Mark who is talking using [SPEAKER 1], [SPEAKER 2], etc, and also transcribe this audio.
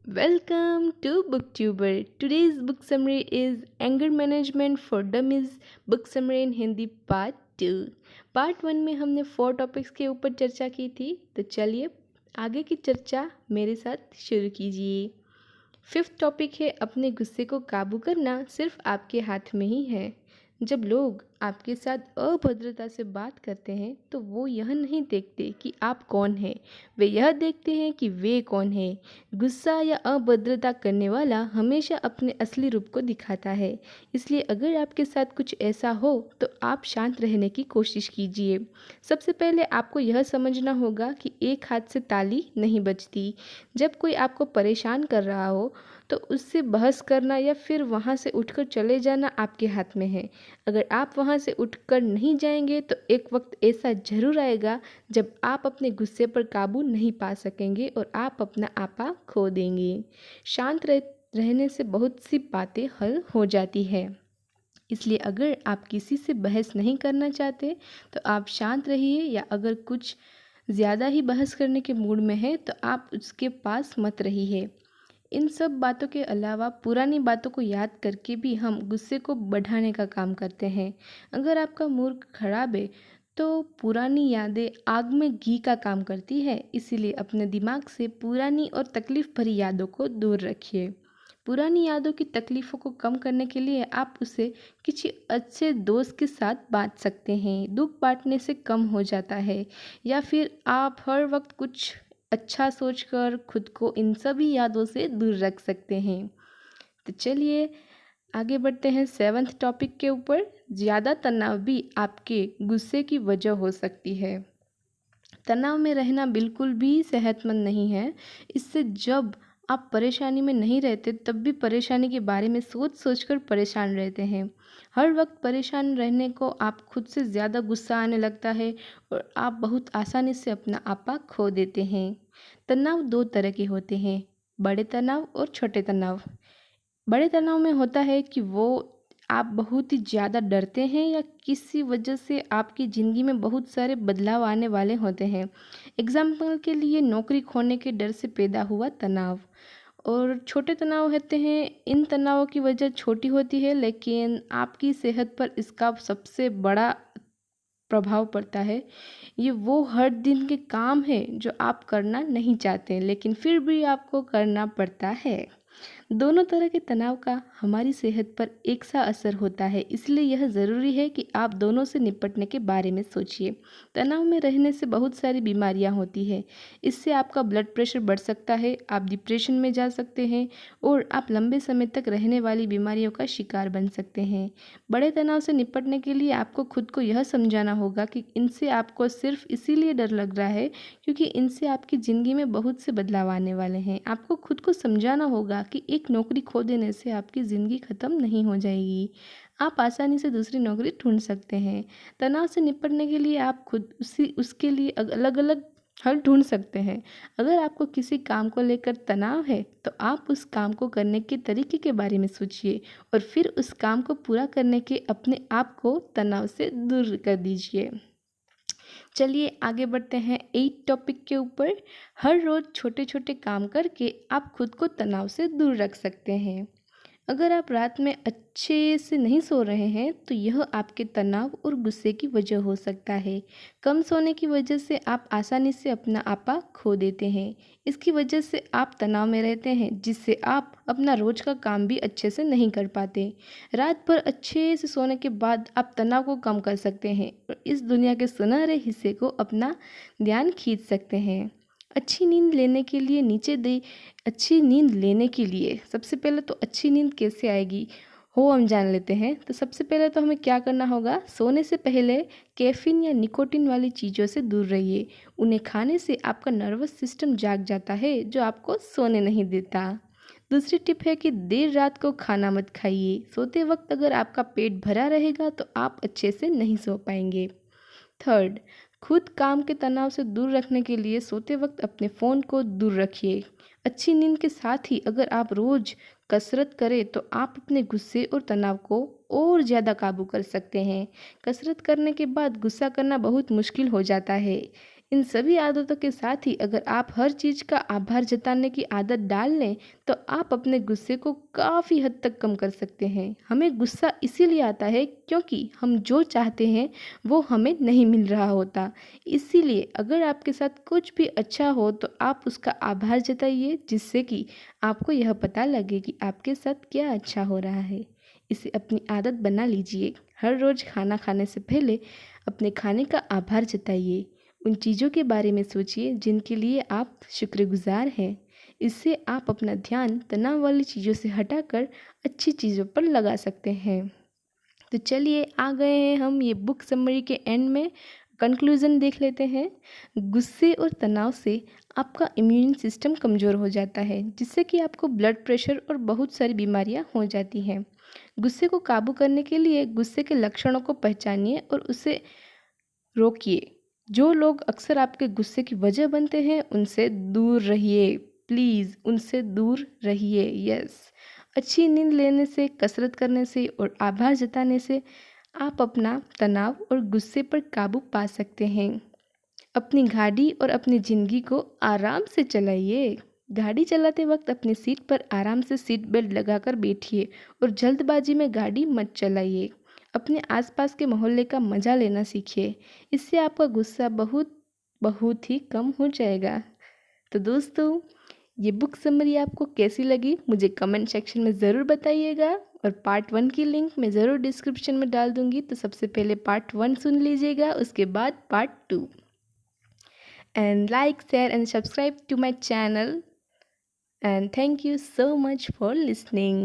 [SPEAKER 1] Welcome to Booktuber. Today's book summary is Anger Management for Dummies Book Summary in Hindi Part 2. Part 1 में हमने 4 topics के ऊपर चर्चा की थी, तो चलिए आगे की चर्चा मेरे साथ शुरू कीजिए। 5th टॉपिक है अपने गुस्से को काबू करना सिर्फ आपके हाथ में ही है। जब लोग आपके साथ अभद्रता से बात करते हैं तो वो यह नहीं देखते कि आप कौन हैं, वे यह देखते हैं कि वे कौन हैं। गुस्सा या अभद्रता करने वाला हमेशा अपने असली रूप को दिखाता है। इसलिए अगर आपके साथ कुछ ऐसा हो तो आप शांत रहने की कोशिश कीजिए। सबसे पहले आपको यह समझना होगा कि एक हाथ से ताली नहीं बजती। जब कोई आपको परेशान कर रहा हो तो उससे बहस करना या फिर वहाँ से उठकर चले जाना आपके हाथ में है। अगर आप वहाँ से उठकर नहीं जाएंगे तो एक वक्त ऐसा ज़रूर आएगा जब आप अपने गुस्से पर काबू नहीं पा सकेंगे और आप अपना आपा खो देंगे। शांत रहने से बहुत सी बातें हल हो जाती है। इसलिए अगर आप किसी से बहस नहीं करना चाहते तो आप शांत रहिए, या अगर कुछ ज़्यादा ही बहस करने के मूड में है तो आप उसके पास मत रहिए। इन सब बातों के अलावा पुरानी बातों को याद करके भी हम गुस्से को बढ़ाने का काम करते हैं। अगर आपका मूड खराब है तो पुरानी यादें आग में घी का काम करती है, इसीलिए अपने दिमाग से पुरानी और तकलीफ़ भरी यादों को दूर रखिए। पुरानी यादों की तकलीफ़ों को कम करने के लिए आप उसे किसी अच्छे दोस्त के साथ बांट सकते हैं। दुख बांटने से कम हो जाता है। या फिर आप हर वक्त कुछ अच्छा सोचकर खुद को इन सभी यादों से दूर रख सकते हैं। तो चलिए आगे बढ़ते हैं 7th टॉपिक के ऊपर। ज़्यादा तनाव भी आपके गुस्से की वजह हो सकती है। तनाव में रहना बिल्कुल भी सेहतमंद नहीं है। इससे जब आप परेशानी में नहीं रहते तब भी परेशानी के बारे में सोच सोच कर परेशान रहते हैं। हर वक्त परेशान रहने को आप खुद से ज़्यादा गुस्सा आने लगता है और आप बहुत आसानी से अपना आपा खो देते हैं। तनाव 2 तरह के होते हैं, बड़े तनाव और छोटे तनाव। बड़े तनाव में होता है कि वो आप बहुत ही ज़्यादा डरते हैं या किसी वजह से आपकी ज़िंदगी में बहुत सारे बदलाव आने वाले होते हैं। एग्जाम्पल के लिए नौकरी खोने के डर से पैदा हुआ तनाव। और छोटे तनाव होते हैं, इन तनावों की वजह छोटी होती है लेकिन आपकी सेहत पर इसका सबसे बड़ा प्रभाव पड़ता है। ये वो हर दिन के काम है जो आप करना नहीं चाहते लेकिन फिर भी आपको करना पड़ता है। दोनों तरह के तनाव का हमारी सेहत पर एक सा असर होता है, इसलिए यह ज़रूरी है कि आप दोनों से निपटने के बारे में सोचिए। तनाव में रहने से बहुत सारी बीमारियां होती हैं। इससे आपका ब्लड प्रेशर बढ़ सकता है, आप डिप्रेशन में जा सकते हैं और आप लंबे समय तक रहने वाली बीमारियों का शिकार बन सकते हैं। बड़े तनाव से निपटने के लिए आपको खुद को यह समझाना होगा कि इनसे आपको सिर्फ इसीलिए डर लग रहा है क्योंकि इनसे आपकी ज़िंदगी में बहुत से बदलाव आने वाले हैं। आपको खुद को समझाना होगा कि एक नौकरी खो देने से आपकी ज़िंदगी ख़त्म नहीं हो जाएगी। आप आसानी से दूसरी नौकरी ढूंढ सकते हैं। तनाव से निपटने के लिए आप खुद उसके लिए अलग अलग हल ढूंढ सकते हैं। अगर आपको किसी काम को लेकर तनाव है तो आप उस काम को करने के तरीके के बारे में सोचिए और फिर उस काम को पूरा करने के अपने आप को तनाव से दूर कर दीजिए। चलिए आगे बढ़ते हैं 8 टॉपिक के ऊपर। हर रोज़ छोटे छोटे काम करके आप खुद को तनाव से दूर रख सकते हैं। अगर आप रात में अच्छे से नहीं सो रहे हैं तो यह आपके तनाव और गुस्से की वजह हो सकता है। कम सोने की वजह से आप आसानी से अपना आपा खो देते हैं। इसकी वजह से आप तनाव में रहते हैं जिससे आप अपना रोज का काम भी अच्छे से नहीं कर पाते। रात भर अच्छे से सोने के बाद आप तनाव को कम कर सकते हैं और इस दुनिया के सुनहरे हिस्से को अपना ध्यान खींच सकते हैं। अच्छी नींद लेने के लिए अच्छी नींद लेने के लिए सबसे पहले तो अच्छी नींद कैसे आएगी हो हम जान लेते हैं। तो सबसे पहले तो हमें क्या करना होगा, सोने से पहले कैफीन या निकोटीन वाली चीज़ों से दूर रहिए। उन्हें खाने से आपका नर्वस सिस्टम जाग जाता है जो आपको सोने नहीं देता। दूसरी टिप है कि देर रात को खाना मत खाइए। सोते वक्त अगर आपका पेट भरा रहेगा तो आप अच्छे से नहीं सो पाएंगे। थर्ड, खुद काम के तनाव से दूर रखने के लिए सोते वक्त अपने फ़ोन को दूर रखिए। अच्छी नींद के साथ ही अगर आप रोज़ कसरत करें तो आप अपने गुस्से और तनाव को और ज़्यादा काबू कर सकते हैं। कसरत करने के बाद गुस्सा करना बहुत मुश्किल हो जाता है, इन सभी आदतों के साथ ही अगर आप हर चीज़ का आभार जताने की आदत डाल लें तो आप अपने गुस्से को काफ़ी हद तक कम कर सकते हैं। हमें गुस्सा इसीलिए आता है क्योंकि हम जो चाहते हैं वो हमें नहीं मिल रहा होता। इसीलिए अगर आपके साथ कुछ भी अच्छा हो तो आप उसका आभार जताइए, जिससे कि आपको यह पता लगे कि आपके साथ क्या अच्छा हो रहा है। इसे अपनी आदत बना लीजिए। हर रोज़ खाना खाने से पहले अपने खाने का आभार जताइए। उन चीज़ों के बारे में सोचिए जिनके लिए आप शुक्रगुजार हैं। इससे आप अपना ध्यान तनाव वाली चीज़ों से हटाकर अच्छी चीज़ों पर लगा सकते हैं। तो चलिए आ गए हैं हम ये बुक समरी के एंड में। कंक्लूज़न देख लेते हैं। गुस्से और तनाव से आपका इम्यून सिस्टम कमज़ोर हो जाता है, जिससे कि आपको ब्लड प्रेशर और बहुत सारी बीमारियां हो जाती हैं। गुस्से को काबू करने के लिए गुस्से के लक्षणों को पहचानिए और उसे रोकिए। जो लोग अक्सर आपके गुस्से की वजह बनते हैं उनसे दूर रहिए। प्लीज़ उनसे दूर रहिए। यस। अच्छी नींद लेने से, कसरत करने से और आभार जताने से आप अपना तनाव और गुस्से पर काबू पा सकते हैं। अपनी गाड़ी और अपनी ज़िंदगी को आराम से चलाइए। गाड़ी चलाते वक्त अपनी सीट पर आराम से सीट बेल्ट लगाकर बैठिए और जल्दबाजी में गाड़ी मत चलाइए। अपने आसपास के मोहल्ले का मज़ा लेना सीखिए। इससे आपका गुस्सा बहुत बहुत ही कम हो जाएगा। तो दोस्तों, ये बुक समरी आपको कैसी लगी मुझे कमेंट सेक्शन में ज़रूर बताइएगा। और पार्ट 1 की लिंक मैं ज़रूर डिस्क्रिप्शन में डाल दूँगी। तो सबसे पहले पार्ट 1 सुन लीजिएगा, उसके बाद part 2। And like, share and subscribe to my channel. And thank you so much for listening.